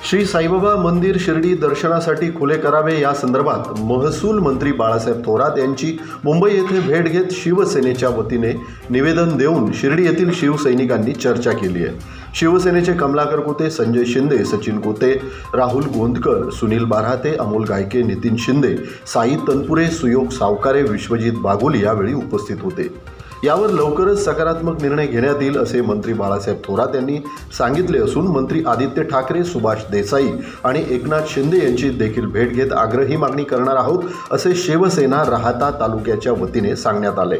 श्री साईबाबा मंदिर शिर्डी दर्शनासाठी खुले करावे या संदर्भात महसूल मंत्री बाळासाहेब थोरात यांची मुंबई येथे भेट घेत शिवसेनेच्या वतीने निवेदन देऊन शिर्डी येथील शिवसैनिकांनी चर्चा केली आहे। शिवसेनेचे कमलाकर कुते, संजय शिंदे, सचिन कुते, राहुल गोंदकर, सुनील बारहाते, अमोल गायके, नितीन शिंदे, साई तनपुरे, सुयोग सावकारे, विश्वजित बागुल यावेळी उपस्थित होते। यावर लवकरच सकारात्मक निर्णय घेण्यात येईल असे मंत्री बाळासाहेब थोरात यांनी सांगितले असून मंत्री आदित्य ठाकरे, सुभाष देसाई आणि एकनाथ शिंदे यांची देखील भेट घेत आग्रही मागणी करणार आहोत असे शिवसेना राहाता तालुक्याच्या वतीने सांगण्यात आले।